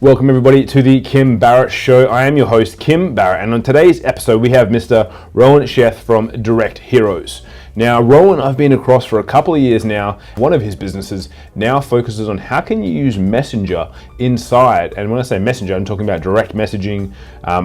Welcome everybody to the Kim Barrett Show. I am your host, Kim Barrett, and on today's episode we have Mr. Rohan Sheth from Direct Heroes. Now, Rohan, I've been across for a couple of years now. One of his businesses now focuses on how can you use Messenger inside, and when I say Messenger, I'm talking about direct messaging,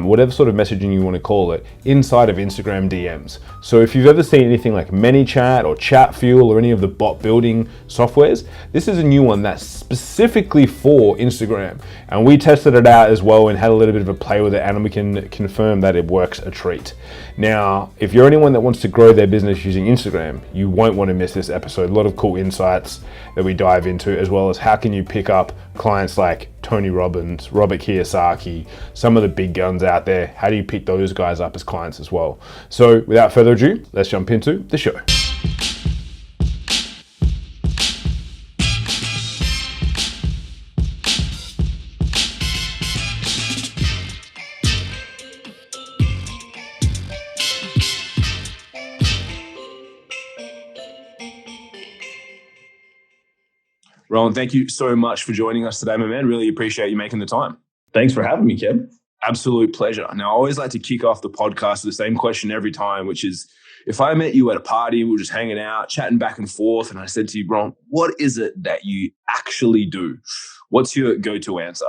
whatever sort of messaging you want to call it, inside of Instagram DMs. So if you've ever seen anything like ManyChat or Chatfuel or any of the bot building softwares, this is a new one that's specifically for Instagram. And we tested it out as well and had a little bit of a play with it, and we can confirm that it works a treat. Now, if you're anyone that wants to grow their business using Instagram, you won't want to miss this episode. A lot of cool insights that we dive into, as well as how can you pick up clients like Tony Robbins, Robert Kiyosaki, some of the big guns out there. How do you pick those guys up as clients as well? So without further ado, let's jump into the show. Rohan, thank you so much for joining us today, my man. Really appreciate you making the time. Thanks for having me, Kim. Absolute pleasure. Now, I always like to kick off the podcast with the same question every time, which is, if I met you at a party, we were just hanging out, chatting back and forth, and I said to you, Rohan, what is it that you actually do? What's your go-to answer?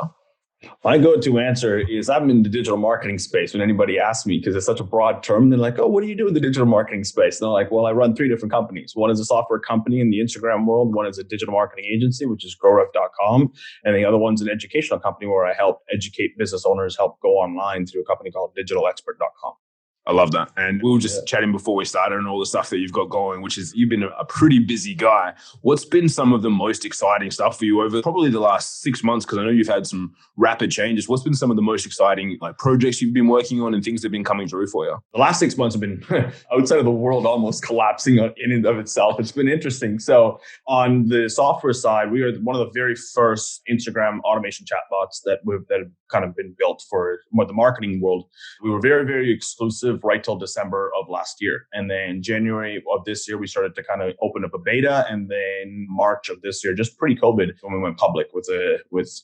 My go-to answer is I'm in the digital marketing space when anybody asks me, because it's such a broad term. They're like, oh, what do you do in the digital marketing space? And they're like, well, I run 3 different companies. One is a software company in the Instagram world. One is a digital marketing agency, which is GrowRev.com. And the other one's an educational company where I help educate business owners, help go online through a company called digitalexpert.com. I love that. And we were just chatting before we started on all the stuff that you've got going, which is you've been a pretty busy guy. What's been some of the most exciting stuff for you over probably the last 6 months? Because I know you've had some rapid changes. What's been some of the most exciting projects you've been working on and things that have been coming through for you? The last 6 months have been outside of the world almost collapsing in and of itself. It's been interesting. So on the software side, we are one of the very first Instagram automation chatbots that have kind of been built for the marketing world. We were very, very exclusive right till December of last year. And then January of this year, we started to kind of open up a beta. And then March of this year, just pre-COVID, when we went public with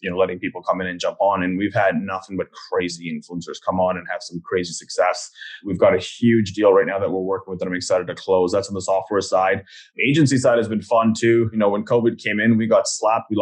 letting people come in and jump on. And we've had nothing but crazy influencers come on and have some crazy success. We've got a huge deal right now that we're working with that I'm excited to close. That's on the software side. The agency side has been fun too. When COVID came in, we got slapped. We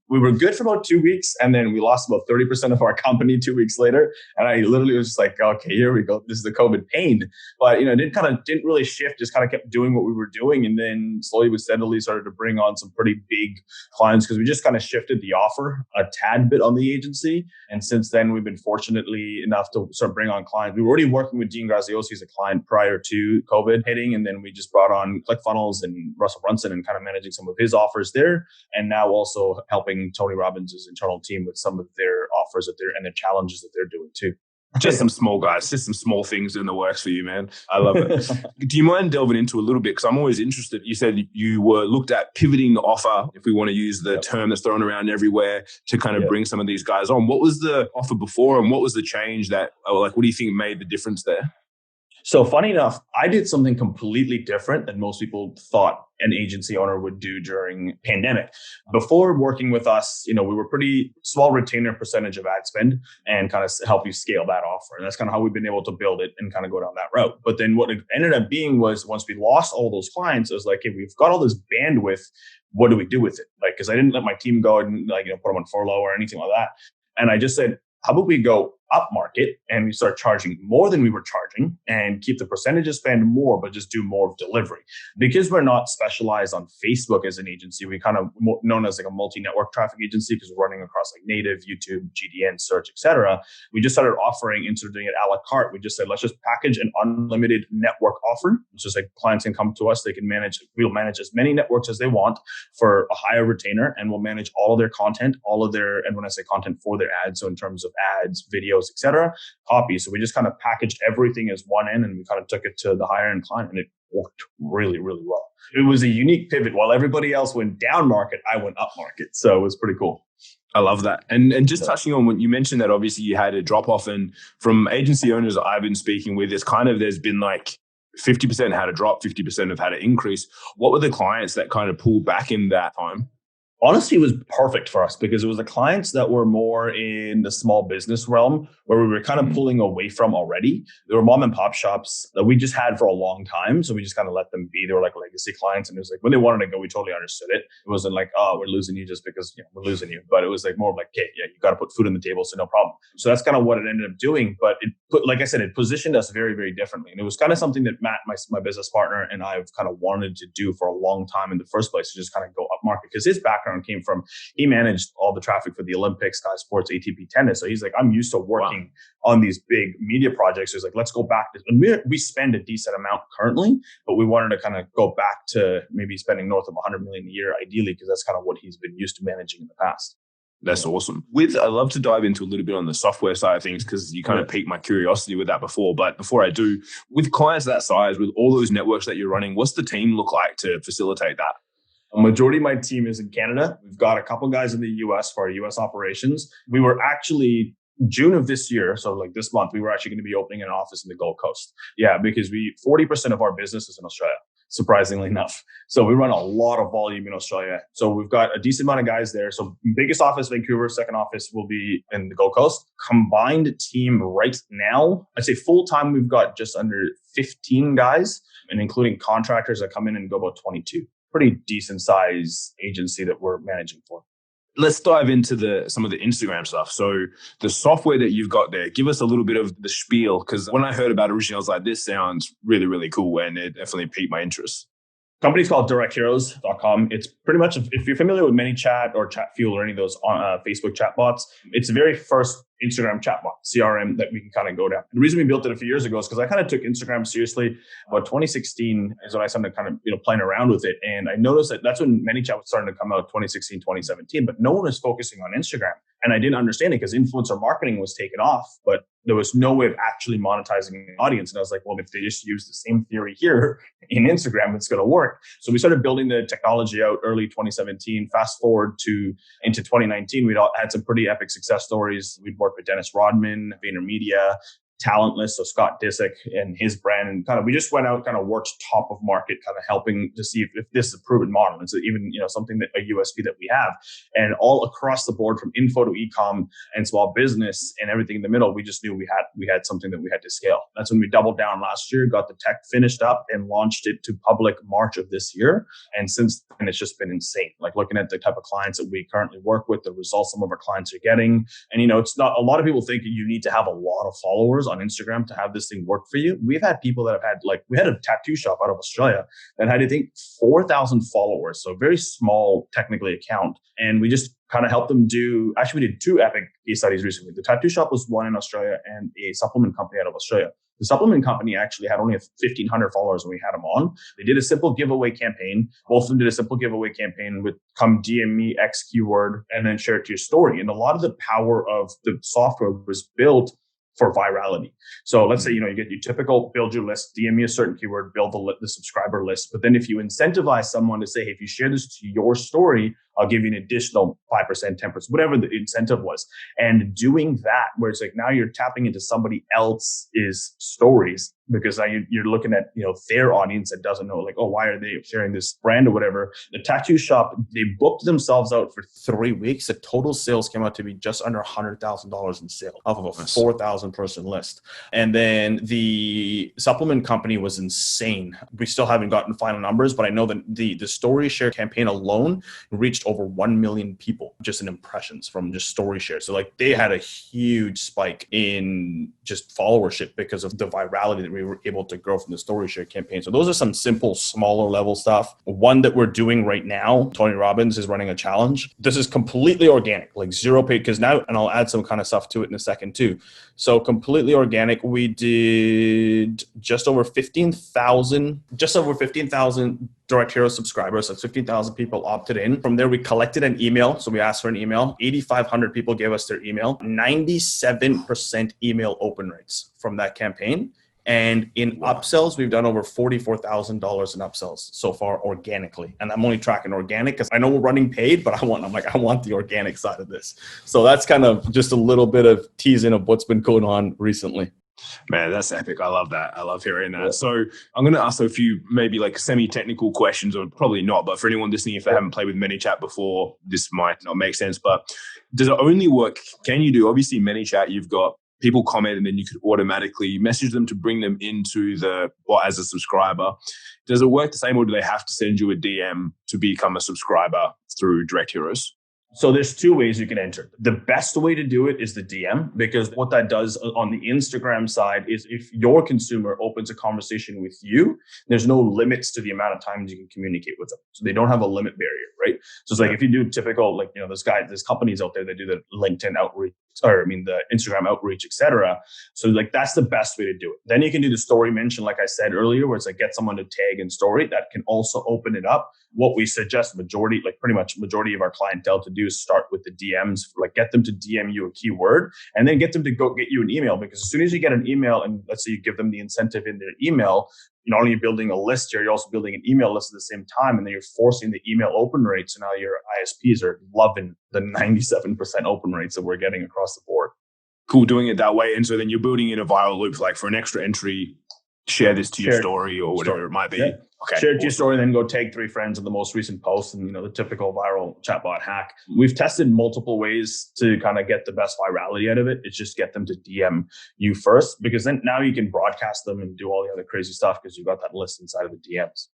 we were good for about 2 weeks. And then we lost about 30% of our company 2 weeks later. And I literally was just like, okay, here we go. This is the COVID pain. But, it didn't really shift, just kind of kept doing what we were doing. And then slowly but steadily started to bring on some pretty big clients because we just kind of shifted the offer a tad bit on the agency. And since then, we've been fortunately enough to start bring on clients. We were already working with Dean Graziosi as a client prior to COVID hitting. And then we just brought on ClickFunnels and Russell Brunson and kind of managing some of his offers there. And now also helping Tony Robbins' internal team with some of their offers and their challenges that they're doing too. Just some small guys, just some small things in the works for you, man. I love it. Do you mind delving into a little bit? Because I'm always interested. You said you were looked at pivoting the offer, if we want to use the term that's thrown around everywhere, to kind of bring some of these guys on. What was the offer before and what was the change what do you think made the difference there? So funny enough, I did something completely different than most people thought an agency owner would do during pandemic. Before working with us, we were pretty small retainer percentage of ad spend and kind of help you scale that offer. And that's kind of how we've been able to build it and kind of go down that route. But then what it ended up being was once we lost all those clients, it was like, hey, we've got all this bandwidth. What do we do with it? Because I didn't let my team go and put them on furlough or anything like that. And I just said, how about we go upmarket and we start charging more than we were charging and keep the percentages spend more, but just do more of delivery. Because we're not specialized on Facebook as an agency, we kind of known as like a multi-network traffic agency because we're running across like native, YouTube, GDN, search, etc. We just started offering, instead of doing it a la carte, we just said, let's just package an unlimited network offer. It's just like clients can come to us, we'll manage as many networks as they want for a higher retainer, and we'll manage all of their content, and when I say content, for their ads, so in terms of ads, videos, etc., copy. So we just kind of packaged everything as one end, and we kind of took it to the higher end client, and it worked really, really well. It was a unique pivot. While everybody else went down market, I went up market. So it was pretty cool. I love that. And just touching on when you mentioned that, obviously you had a drop off, and from agency owners I've been speaking with, there's been like 50% had a drop, 50% have had an increase. What were the clients that kind of pulled back in that time? Honestly, it was perfect for us because it was the clients that were more in the small business realm where we were kind of pulling away from already. There were mom and pop shops that we just had for a long time. So we just kind of let them be. They were like legacy clients. And it was like, when they wanted to go, we totally understood it. It wasn't like, oh, we're losing you just because we're losing you. But it was like more of like, hey, yeah, you got to put food on the table. So no problem. So that's kind of what it ended up doing. But like I said, it positioned us very, very differently. And it was kind of something that Matt, my business partner, and I've kind of wanted to do for a long time in the first place, to just kind of go up market, because his background came from, he managed all the traffic for the Olympics, Sky Sports, ATP tennis. So he's like, I'm used to working on these big media projects. So he's like, let's go back to, and we spend a decent amount currently, but we wanted to kind of go back to maybe spending north of 100 million a year, ideally, because that's kind of what he's been used to managing in the past. That's awesome. I'd love to dive into a little bit on the software side of things, because you kind of piqued my curiosity with that before. But before I do, with clients that size, with all those networks that you're running, what's the team look like to facilitate that? A majority of my team is in Canada. We've got a couple guys in the US for our US operations. We were actually, June of this year, so like this month, we were actually going to be opening an office in the Gold Coast. Yeah, because 40% of our business is in Australia, surprisingly enough. So we run a lot of volume in Australia. So we've got a decent amount of guys there. So biggest office, Vancouver, second office will be in the Gold Coast. Combined team right now, I'd say full time, we've got just under 15 guys, and including contractors that come in and go about 22. Pretty decent size agency that we're managing for. Let's dive into some of the Instagram stuff. So the software that you've got there, give us a little bit of the spiel, because when I heard about it originally, I was like, this sounds really, really cool, and it definitely piqued my interest. Company's called directheroes.com. It's pretty much, if you're familiar with ManyChat or ChatFuel or any of those Facebook chatbots, it's the very first Instagram chatbot, CRM, that we can kind of go down. The reason we built it a few years ago is because I kind of took Instagram seriously. About 2016 is when I started kind of playing around with it. And I noticed that that's when ManyChat was starting to come out, 2016, 2017, but no one was focusing on Instagram. And I didn't understand it because influencer marketing was taken off, but there was no way of actually monetizing an audience. And I was like, well, if they just use the same theory here in Instagram, it's going to work. So we started building the technology out early 2017. Fast forward into 2019, we'd had some pretty epic success stories. We'd worked with Dennis Rodman, VaynerMedia, Talentless, so Scott Disick and his brand, and kind of we just went out, kind of worked top of market, kind of helping to see if this is a proven model. It's even something that a USP that we have, and all across the board from info to e-com and small business and everything in the middle, we just knew we had something that we had to scale. That's when we doubled down last year, got the tech finished up, and launched it to public March of this year. And since then, it's just been insane. Like looking at the type of clients that we currently work with, the results some of our clients are getting, and it's not, a lot of people think you need to have a lot of followers on Instagram to have this thing work for you. We've had people that have had, like, we had a tattoo shop out of Australia that had, I think, 4,000 followers. So a very small, technically, account. And we just kind of helped them we did two epic case studies recently. The tattoo shop was one in Australia and a supplement company out of Australia. The supplement company actually had only 1,500 followers when we had them on. They did a simple giveaway campaign. Both of them did a simple giveaway campaign with come DM me X keyword and then share it to your story. And a lot of the power of the software was built for virality. So let's say, you get your typical build your list, DM me a certain keyword, build the subscriber list. But then if you incentivize someone to say, hey, if you share this to your story, I'll give you an additional 5%, 10%, whatever the incentive was. And doing that, where it's like now you're tapping into somebody else's stories, because now you're looking at their audience that doesn't know, like, oh, why are they sharing this brand or whatever. The tattoo shop, they booked themselves out for 3 weeks. The total sales came out to be just under $100,000 in sales off of a 4,000 person list. And then the supplement company was insane. We still haven't gotten final numbers, but I know that the story share campaign alone reached over 1 million people just in impressions from just story share. So like they had a huge spike in just followership because of the virality that we were able to grow from the story share campaign. So those are some simple, smaller level stuff. One that we're doing right now, Tony Robbins is running a challenge. This is completely organic, like zero paid, because now, and I'll add some kind of stuff to it in a second too. So completely organic. We did just over 15,000 Direct Hero subscribers. So 15,000 people opted in. From there, we collected an email. So we asked for an email. 8,500 people gave us their email. 97% email open rates from that campaign. And in upsells, we've done over $44,000 in upsells so far organically. And I'm only tracking organic because I know we're running paid, but I want the organic side of this. So that's kind of just a little bit of teasing of what's been going on recently. Man, that's epic. I love that. I love hearing that. Yeah. So I'm going to ask a few maybe like semi-technical questions, or probably not, but for anyone listening, if they haven't played with ManyChat before, this might not make sense. But does it only work? Can you do, obviously ManyChat, you've got people comment and then you could automatically message them to bring them into the bot as a subscriber. Does it work the same, or do they have to send you a DM to become a subscriber through Direct Heroes? So there's two ways you can enter. The best way to do it is the DM, because what that does on the Instagram side is if your consumer opens a conversation with you, there's no limits to the amount of times you can communicate with them. So they don't have a limit barrier, right? So it's like if you do typical, like, there's companies out there that do the LinkedIn outreach, the Instagram outreach, etc. So like that's the best way to do it. Then you can do the story mention, like I said earlier, where it's like get someone to tag in story. That can also open it up. What we suggest pretty much majority of our clientele to do is start with the DMs, like get them to DM you a keyword and then get them to go get you an email. Because as soon as you get an email, and let's say you give them the incentive in their email, not only are you building a list here, you're also building an email list at the same time. And then you're forcing the email open rate. So now your ISPs are loving the 97% open rates that we're getting across the board. Cool, doing it that way. And so then you're building in a viral loop, like for an extra entry, share this to your story or whatever it might be. Yeah. Okay. Share it to your story, then go tag 3 friends in the most recent post, and the typical viral chatbot hack. We've tested multiple ways to kind of get the best virality out of it. It's just get them to DM you first, because then now you can broadcast them and do all the other crazy stuff because you've got that list inside of the DMs.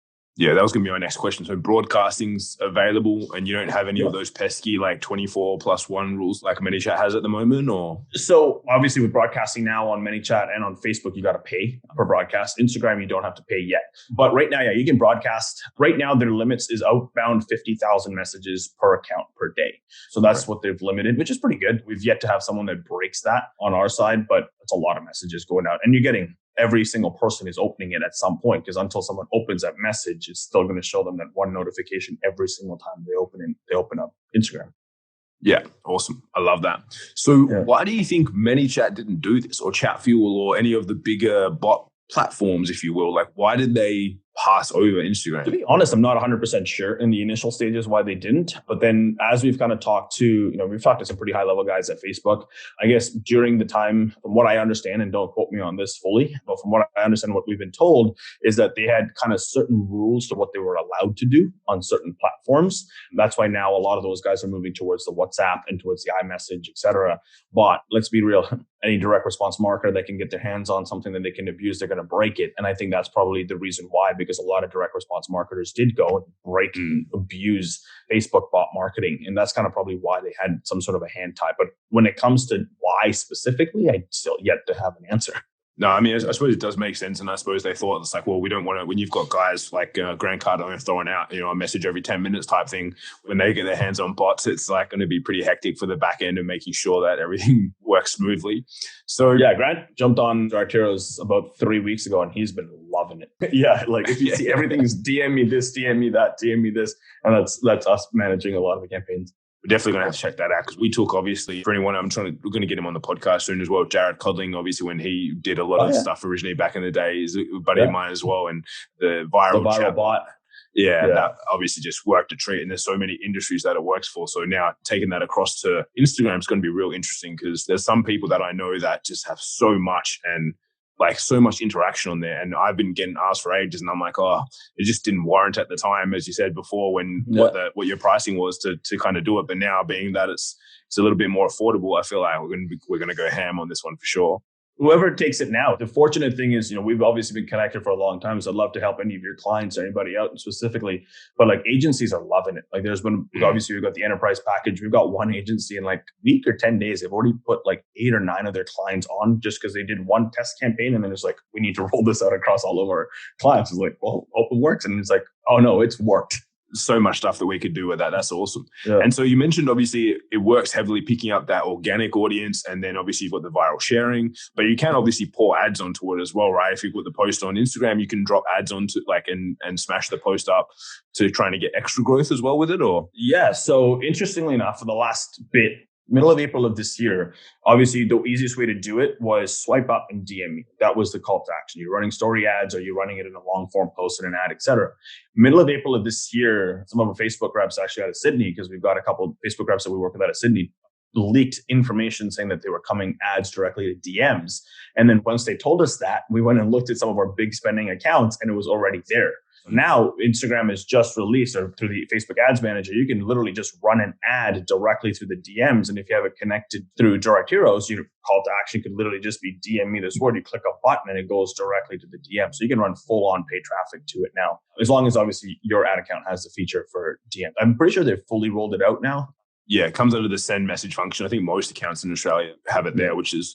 Yeah, that was going to be my next question. So broadcasting's available and you don't have any of those pesky like 24+1 rules like ManyChat has at the moment, or? So obviously with broadcasting now on ManyChat and on Facebook, you got to pay per broadcast. Instagram, you don't have to pay yet. But right now, you can broadcast. Right now, their limits is outbound 50,000 messages per account per day. So that's what they've limited, which is pretty good. We've yet to have someone that breaks that on our side, but it's a lot of messages going out. And you're getting every single person is opening it at some point, because until someone opens that message, it's still going to show them that one notification every single time they open up Instagram. Yeah, awesome. I love that. So why do you think ManyChat didn't do this, or Chatfuel, or any of the bigger bot platforms, if you will? Like, why did they pass over Instagram? To be honest, I'm not 100% sure in the initial stages why they didn't. But then as we've kind of talked to, we've talked to some pretty high level guys at Facebook, I guess during the time, from what I understand, and don't quote me on this fully, but from what I understand, what we've been told is that they had kind of certain rules to what they were allowed to do on certain platforms. That's why now a lot of those guys are moving towards the WhatsApp and towards the iMessage, etc. But let's be real. Any direct response marketer that can get their hands on something that they can abuse, they're going to break it. And I think that's probably the reason why, because a lot of direct response marketers did go and break and abuse Facebook bot marketing. And that's kind of probably why they had some sort of a hand tie. But when it comes to why specifically, I still yet to have an answer. No, I mean, I suppose it does make sense. And I suppose they thought it's like, well, we don't want to, when you've got guys like Grant Cardone throwing out, a message every 10 minutes type thing, when they get their hands on bots, it's like going to be pretty hectic for the back end and making sure that everything works smoothly. So yeah, Grant jumped on Direct Heroes about 3 weeks ago and he's been loving it. Yeah, like if you see everything's DM me this, DM me that, DM me this. And that's us managing a lot of the campaigns. We're definitely going to have to check that out, because we took, obviously, for anyone, we're going to get him on the podcast soon as well. Jared Codling, obviously, when he did a lot of stuff originally back in the day, is a buddy of mine as well. And the viral bot. Yeah, that obviously just worked a treat. And there's so many industries that it works for. So now taking that across to Instagram is going to be real interesting, because there's some people that I know that just have so much and like so much interaction on there. And I've been getting asked for ages and I'm like, oh, it just didn't warrant at the time, as you said before, when what your pricing was to kind of do it. But now, being that it's a little bit more affordable, I feel like we're going to go ham on this one for sure. Whoever takes it now. The fortunate thing is, we've obviously been connected for a long time. So I'd love to help any of your clients or anybody out specifically. But like agencies are loving it. Like there's been, obviously we've got the enterprise package. We've got one agency in like a week or 10 days. They've already put like 8 or 9 of their clients on, just because they did one test campaign. And then it's like, we need to roll this out across all of our clients. It's like, well, hope it works. And it's like, oh no, it's worked. So much stuff that we could do with that. That's awesome. Yeah. And so you mentioned, obviously, it works heavily picking up that organic audience. And then obviously you've got the viral sharing, but you can obviously pour ads onto it as well, right? If you put the post on Instagram, you can drop ads onto and smash the post up to trying to get extra growth as well with it, or? Yeah. So interestingly enough, for the last bit, middle of April of this year, obviously the easiest way to do it was swipe up and DM me. That was the call to action. You're running story ads, or you're running it in a long form post and an ad, etc. Middle of April of this year, some of our Facebook reps actually out of Sydney, because we've got a couple of Facebook reps that we work with out of Sydney, leaked information saying that they were coming ads directly to DMs. And then once they told us that, we went and looked at some of our big spending accounts and it was already there. Now Instagram is just released, or through the Facebook Ads Manager, you can literally just run an ad directly through the DMs. And if you have it connected through Direct Heroes, your call to action could literally just be DM me this word. You click a button and it goes directly to the DM. So you can run full on paid traffic to it now, as long as obviously your ad account has the feature for DM. I'm pretty sure they've fully rolled it out now. Yeah, it comes under the send message function. I think most accounts in Australia have it there, which is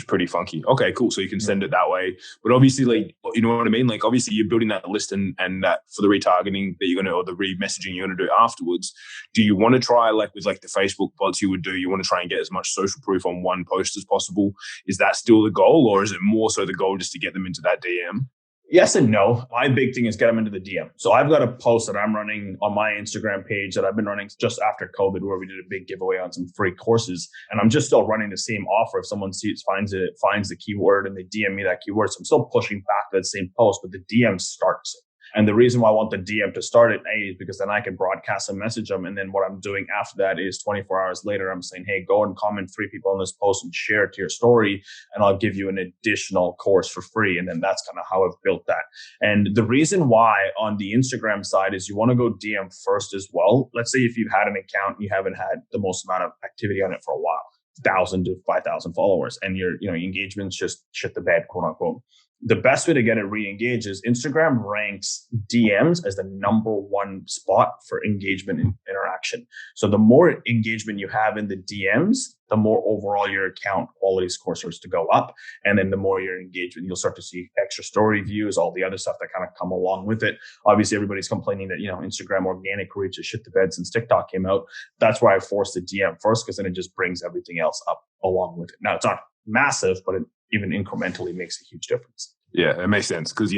pretty funky. Okay, cool. So you can send it that way. But obviously, like, you know what I mean? Like, obviously you're building that list and that for the retargeting that you're going to, or the re-messaging you're going to do afterwards. Do you want to try, like with like the Facebook bots you would do, you want to try and get as much social proof on one post as possible? Is that still the goal, or is it more so the goal just to get them into that DM? Yes and no. My big thing is get them into the DM. So I've got a post that I'm running on my Instagram page that I've been running just after COVID, where we did a big giveaway on some free courses. And I'm just still running the same offer. If someone finds the keyword and they DM me that keyword. So I'm still pushing back that same post, but the DM starts it. And the reason why I want the DM to start it, is because then I can broadcast and message them. And then what I'm doing after that is 24 hours later, I'm saying, hey, go and comment 3 people on this post and share it to your story. And I'll give you an additional course for free. And then that's kind of how I've built that. And the reason why on the Instagram side is you want to go DM first as well. Let's say if you've had an account and you haven't had the most amount of activity on it for a while, 1,000 to 5,000 followers, and your engagement's just shit the bed, quote unquote. The best way to get it re-engaged is Instagram ranks DMs as the number 1 spot for engagement and interaction. So the more engagement you have in the DMs, the more overall your account quality score starts to go up. And then the more your engagement, you'll start to see extra story views, all the other stuff that kind of come along with it. Obviously, everybody's complaining that, Instagram organic reach is shit the bed since TikTok came out. That's why I forced the DM first, because then it just brings everything else up along with it. Now, it's not massive, but it even incrementally makes a huge difference. Yeah, it makes sense. Because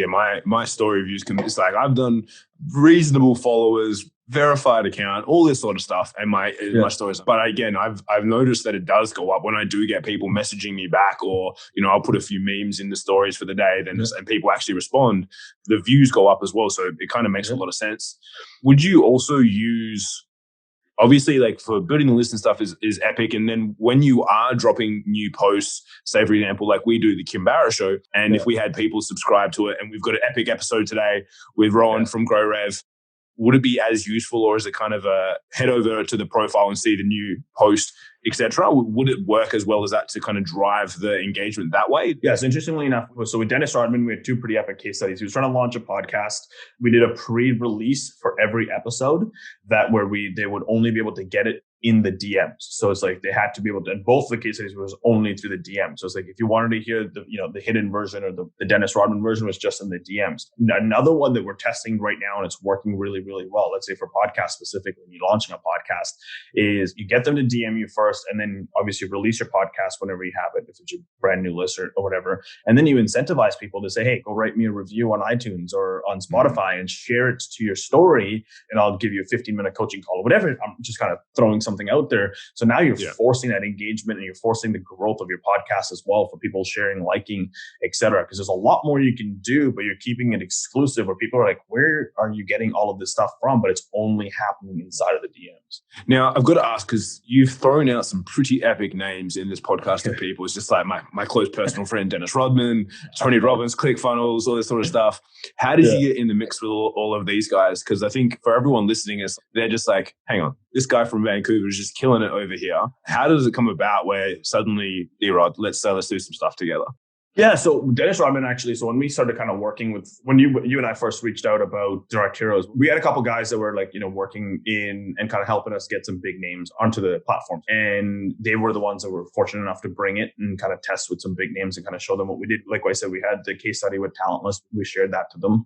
my story reviews it's like I've done reasonable followers, verified account, all this sort of stuff, and my stories. But again, I've noticed that it does go up when I do get people messaging me back, or I'll put a few memes in the stories for the day, and people actually respond. The views go up as well, so it kind of makes a lot of sense. Would you also use? Obviously, like for building the list and stuff is epic. And then when you are dropping new posts, say for example, like we do the Kim Barrett show, and if we had people subscribe to it and we've got an epic episode today with Rohan from GrowRev, would it be as useful, or is it kind of a head over to the profile and see the new post, etc.? Would it work as well as that to kind of drive the engagement that way? Yes, interestingly enough, so with Dennis Rodman, we had 2 pretty epic case studies. He was trying to launch a podcast. We did a pre-release for every episode where they would only be able to get it in the DMs. So it's like they had to be able to, and both the case studies was only through the DMs. So it's like if you wanted to hear the hidden version, or the Dennis Rodman version, was just in the DMs. Another one that we're testing right now, and it's working really, really well, let's say for podcasts specifically, when you're launching a podcast, is you get them to DM you first, and then obviously release your podcast whenever you have it, if it's a brand new list or whatever. And then you incentivize people to say, hey, go write me a review on iTunes or on Spotify and share it to your story, and I'll give you a 15-minute coaching call or whatever. I'm just kind of throwing something out there. So now you're forcing that engagement, and you're forcing the growth of your podcast as well, for people sharing, liking, etc. Because there's a lot more you can do, but you're keeping it exclusive, where people are like, where are you getting all of this stuff from? But it's only happening inside of the DMs. Now, I've got to ask, because you've thrown out some pretty epic names in this podcast to people. It's just like my close personal friend, Dennis Rodman, Tony Robbins, ClickFunnels, all this sort of stuff. How did you get in the mix with all of these guys? Because I think for everyone listening, they're just like, hang on, this guy from Vancouver is just killing it over here. How does it come about where suddenly, Erod, let's do some stuff together? Yeah, so Dennis Rodman actually, so when we started kind of working with, when you and I first reached out about Direct Heroes, we had a couple guys that were like, working in and kind of helping us get some big names onto the platform. And they were the ones that were fortunate enough to bring it and kind of test with some big names and kind of show them what we did. Like I said, we had the case study with Talentless. We shared that to them.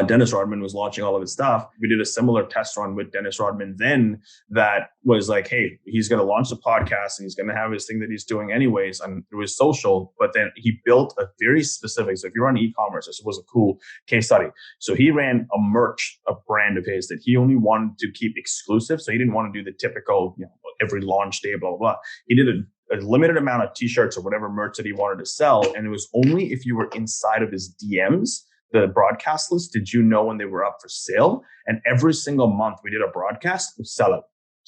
Dennis Rodman was launching all of his stuff. We did a similar test run with Dennis Rodman then that was like, hey, he's going to launch the podcast and he's going to have his thing that he's doing anyways and through his social. But then he built a very specific, so if you're on e-commerce, this was a cool case study. So he ran a brand of his that he only wanted to keep exclusive. So he didn't want to do the typical, every launch day, blah, blah, blah. He did a limited amount of t-shirts or whatever merch that he wanted to sell. And it was only if you were inside of his DMs, the broadcast list, did you know when they were up for sale? And every single month we did a broadcast, we sell it.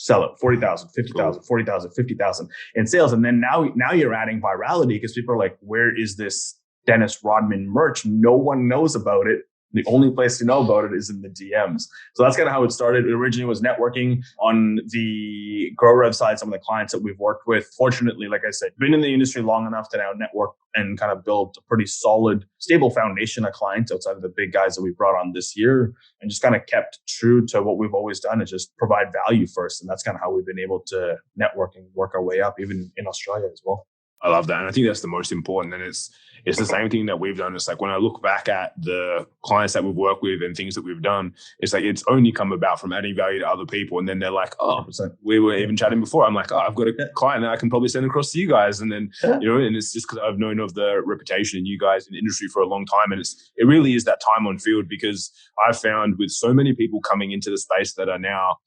sell it, 40,000, 50,000, 40,000, 50,000 in sales. And then now you're adding virality because people are like, where is this Dennis Rodman merch? No one knows about it. The only place to know about it is in the DMs. So that's kind of how it started. It originally was networking on the GrowRev side. Some of the clients that we've worked with, fortunately, like I said, been in the industry long enough to now network and kind of build a pretty solid, stable foundation of clients outside of the big guys that we brought on this year, and just kind of kept true to what we've always done, is just provide value first. And that's kind of how we've been able to network and work our way up, even in Australia as well. I love that. And I think that's the most important. And it's the same thing that we've done. It's like when I look back at the clients that we've worked with and things that we've done, it's like it's only come about from adding value to other people. And then they're like, oh, 100%. we were even chatting before. I'm like, oh, I've got a client that I can probably send across to you guys. And then, and it's just because I've known of the reputation in you guys in the industry for a long time. And it really is that time on field, because I've found with so many people coming into the space that are now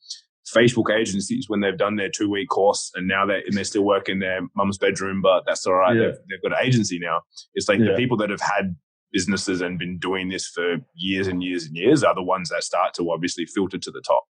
Facebook agencies, when they've done their 2-week course and now they still work in their mum's bedroom, but that's all right. They've got an agency now. It's like the people that have had businesses and been doing this for years and years and years are the ones that start to obviously filter to the top.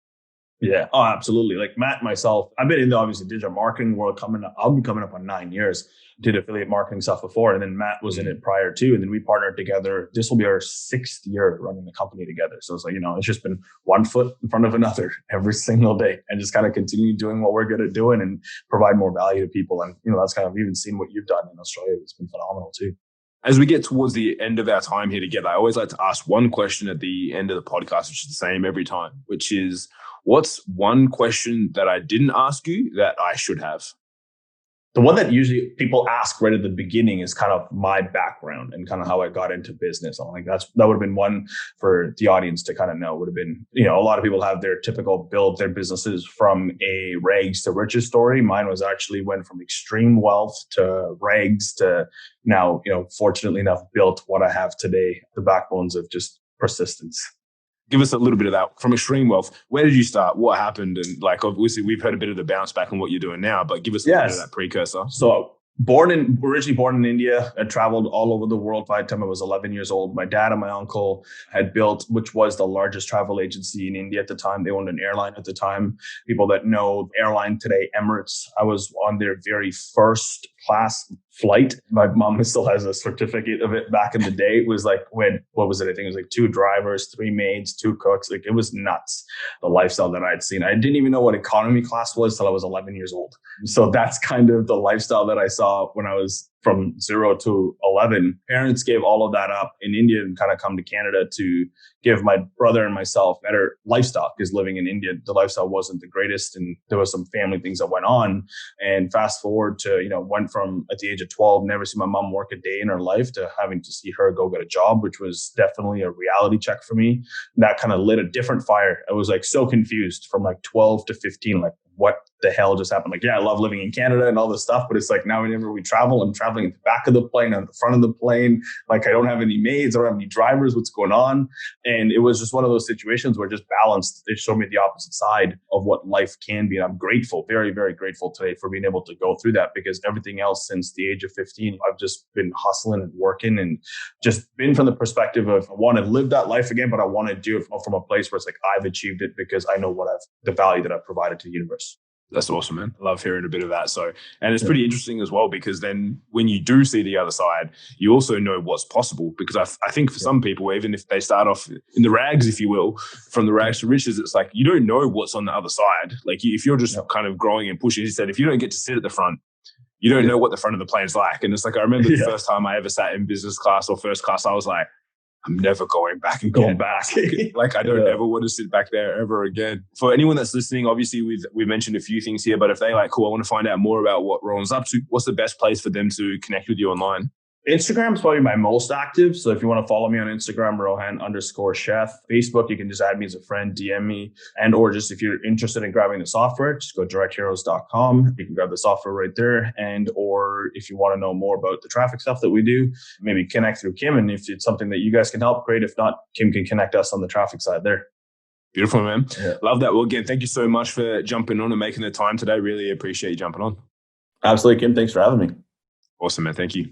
Yeah. Oh, absolutely. Like Matt and myself, I've been in the obviously digital marketing world I'll be coming up on 9 years. Did affiliate marketing stuff before, and then Matt was in it prior too. And then we partnered together. This will be our 6th year running the company together. So it's like, it's just been one foot in front of another every single day, and just kind of continue doing what we're good at doing and provide more value to people. And, that's kind of even seen what you've done in Australia. It's been phenomenal too. As we get towards the end of our time here together, I always like to ask one question at the end of the podcast, which is the same every time, which is, what's one question that I didn't ask you that I should have? The one that usually people ask right at the beginning is kind of my background and kind of how I got into business. I'm like, that would have been one for the audience to kind of know. Would have been, a lot of people have their typical build their businesses from a rags to riches story. Mine was actually went from extreme wealth to rags to now, fortunately enough, built what I have today, the backbones of just persistence. Give us a little bit of that from extreme wealth. Where did you start? What happened? And like, obviously we've heard a bit of the bounce back on what you're doing now, but give us a little bit of that precursor. So originally born in India. I traveled all over the world by the time I was 11 years old. My dad and my uncle had built, which was the largest travel agency in India at the time. They owned an airline at the time. People that know airline today, Emirates, I was on their very first class flight. My mom still has a certificate of it back in the day. It was like what was it? I think it was like 2 drivers, 3 maids, 2 cooks. Like it was nuts, the lifestyle that I'd seen. I didn't even know what economy class was till I was 11 years old. So that's kind of the lifestyle that I saw when I was from 0 to 11. Parents gave all of that up in India and kind of come to Canada to give my brother and myself better lifestyle, because living in India, the lifestyle wasn't the greatest. And there was some family things that went on. And fast forward to, went from at the age of 12, never see my mom work a day in her life, to having to see her go get a job, which was definitely a reality check for me. That kind of lit a different fire. I was like so confused from like 12 to 15, like what the hell just happened? Like, yeah, I love living in Canada and all this stuff, but it's like now whenever we travel, I'm traveling at the back of the plane, at the front of the plane. Like I don't have any maids, I don't have any drivers. What's going on? And it was just one of those situations where just balanced. It showed me the opposite side of what life can be. And I'm grateful, very, very grateful today for being able to go through that, because everything else since the age of 15, I've just been hustling and working and just been from the perspective of I want to live that life again, but I want to do it from a place where it's like I've achieved it because I know the value that I've provided to the universe. That's awesome, man. I love hearing a bit of that. So, and it's pretty interesting as well, because then when you do see the other side, you also know what's possible. Because I think for some people, even if they start off in the rags, if you will, from the rags to riches, it's like you don't know what's on the other side. Like if you're just kind of growing and pushing, you said, if you don't get to sit at the front, you don't know what the front of the plane's like. And it's like, I remember the first time I ever sat in business class or first class, I was like, I'm never going back and going back. Like I don't ever want to sit back there ever again. For anyone that's listening, obviously we've mentioned a few things here, but if they like, cool, I want to find out more about what Rohan's up to, what's the best place for them to connect with you online? Instagram is probably my most active. So if you want to follow me on Instagram, Rohan_Sheth. Facebook, you can just add me as a friend, DM me. And or just if you're interested in grabbing the software, just go directheroes.com. You can grab the software right there. And or if you want to know more about the traffic stuff that we do, maybe connect through Kim. And if it's something that you guys can help, great. If not, Kim can connect us on the traffic side there. Beautiful, man. Yeah. Love that. Well, again, thank you so much for jumping on and making the time today. Really appreciate you jumping on. Absolutely, Kim. Thanks for having me. Awesome, man. Thank you.